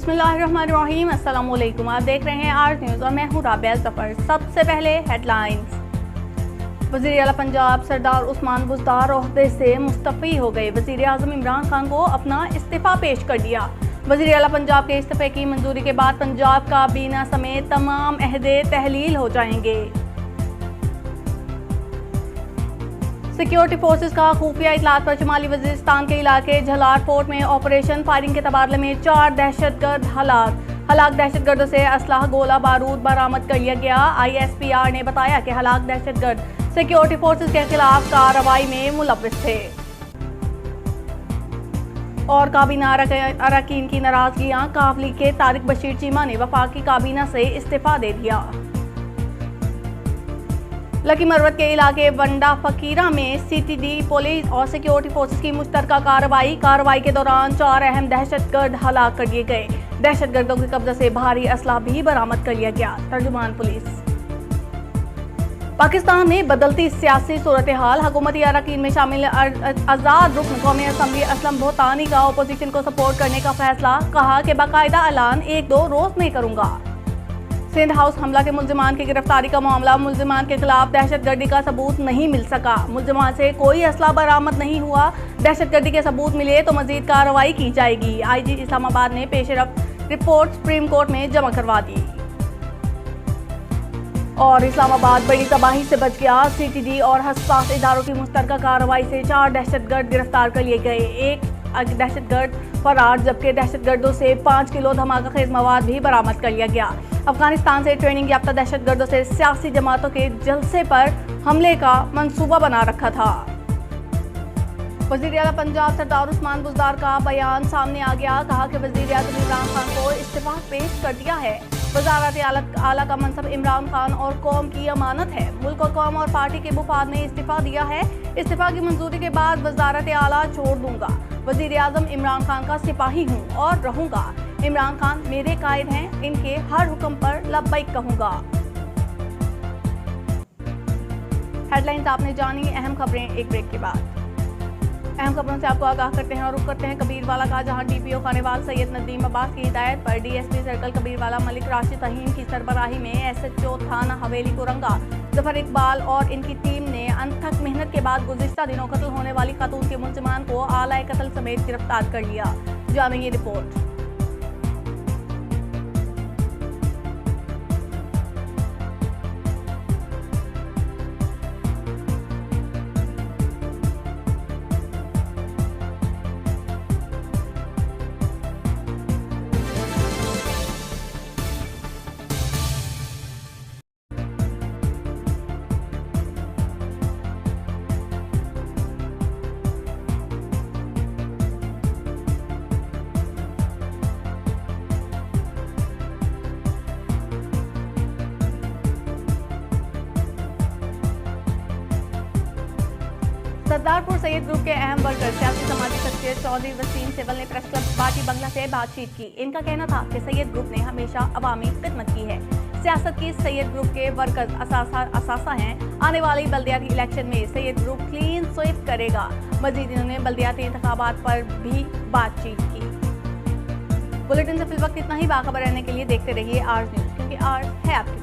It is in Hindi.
बिस्मिल्लाहिर्रहमानिर्रहीम। अस्सलाम वालेकुम। आप देख रहे हैं आज न्यूज़ और मैं हूं राबिया जफर। सबसे पहले हेडलाइंस। वज़ीर आला पंजाब सरदार उस्मान बुज़दार ओहदे से मुस्तफ़ी हो गए। वज़ीर आज़म इमरान खान को अपना इस्तीफ़ा पेश कर दिया। वज़ीर आला पंजाब के इस्तीफ़े की मंजूरी के बाद पंजाब काबीना समेत तमाम अहदे तहलील हो जाएंगे। सिक्योरिटी फोर्सेस का खुफिया इतलात पर शुमाली वजीरिस्तान के इलाके झलार फोर्ट में ऑपरेशन फायरिंग के तबादले में 4 दहशतगर्द हलाक दहशतगर्दों से असलाह गोला बारूद बरामद कर लिया गया। ISPR ने बताया कि हलाक दहशतगर्द सिक्योरिटी फोर्सेस के खिलाफ कार्रवाई में मुलव्विस थे। और काबीना अरकान की नाराजगियां। काफ लीग के तारिक बशीर चीमा ने वफाकी काबीना से इस्तीफा दे दिया। लकी मरवत के इलाके वंडा फकीरा में CTD पुलिस और सिक्योरिटी फोर्सेस की मुश्तरका कार्रवाई के दौरान 4 अहम दहशतगर्द हलाक कर दिए गए। दहशतगर्दों के कब्जे से भारी असलाह भी बरामद कर लिया गया। तर्जुमान पुलिस। पाकिस्तान में बदलती सियासी सूरत हाल। हुकूमती अरकान में शामिल आज़ाद रुकन कौमी असम्बली असलम भूतानी का अपोजिशन को सपोर्ट करने का फैसला। कहा कि बाकायदा ऐलान 1-2 रोज में करूंगा। सिंध हाउस हमला के मुल्जिमान की गिरफ्तारी का मामला। मुल्जिमान के खिलाफ दहशतगर्दी का सबूत नहीं मिल सका। मुल्जिमान से कोई असला बरामद नहीं हुआ। दहशतगर्दी के सबूत मिले तो मजीद कार्रवाई की जाएगी। IG इस्लामाबाद ने पेशरफ रिपोर्ट सुप्रीम कोर्ट में जमा करवा दी। और इस्लामाबाद बड़ी तबाही से बच गया। CTD और हसास इदारों की मुश्तरका कार्रवाई से 4 दहशतगर्द गिरफ्तार कर लिए गए। एक दहशतगर्द फरार, जबकि दहशतगर्दों से 5 किलो धमाका खेज मवाद भी बरामद कर लिया गया। अफगानिस्तान से ट्रेनिंग याफ्ता दहशतगर्दों से सियासी जमातों के जलसे पर हमले का मंसूबा बना रखा था। वज़ीर आला पंजाब सरदार उस्मान बुज़दार का बयान सामने आ गया। कहा कि वज़ीर आज़म इमरान खान को इस्तीफ़ा पेश कर दिया है। वज़ारत आला का मनसब इमरान खान और कौम की अमानत है। मुल्क और कौम और पार्टी के मुफाद में इस्तीफ़ा दिया है। इस्तीफ़ा की मंजूरी के बाद वज़ारत आला छोड़ दूंगा। वज़ीर आज़म इमरान खान का सिपाही हूँ और रहूंगा। इमरान खान मेरे कायद हैं, इनके हर हुक्म पर लब्बैक कहूंगा। हेडलाइंस आपने जानी। अहम खबरें एक ब्रेक के बाद। अहम खबरों से आपको आगाह करते हैं और रुख करते हैं कबीरवाला का, जहां DPO खानेवाल सैयद नदीम अब्बास की हिदायत पर DSP सर्कल कबीरवाला मलिक राशिद तहीम की सरबराही में SHO थाना हवेली कोरंगा जफर इकबाल और इनकी टीम ने अनथक मेहनत के बाद गुज़िश्ता दिनों कत्ल होने वाली खातून के मुल्जिमान को आलाए कत्ल समेत गिरफ्तार कर लिया। जानिए रिपोर्ट। सरदारपुर सैयद ग्रुप के अहम वर्कर सियासी समाजी शख्सियत चौधरी वसीम सिवल ने प्रेस क्लब बाटी बंगला से बातचीत की। इनका कहना था कि सैयद ग्रुप ने हमेशा अवामी खिदमत की है। सियासत की सैयद ग्रुप के वर्कर्स असासा हैं। आने वाली बल्दियाती इलेक्शन में सैयद ग्रुप क्लीन स्वीप करेगा। मजीद इन्होंने बल्दियाती इंतखाबात पर भी बातचीत की। बुलेटिन से फिल वक्त इतना ही। बाखबर रहने के लिए देखते रहिए आज न्यूज़, क्योंकि आज है आपकी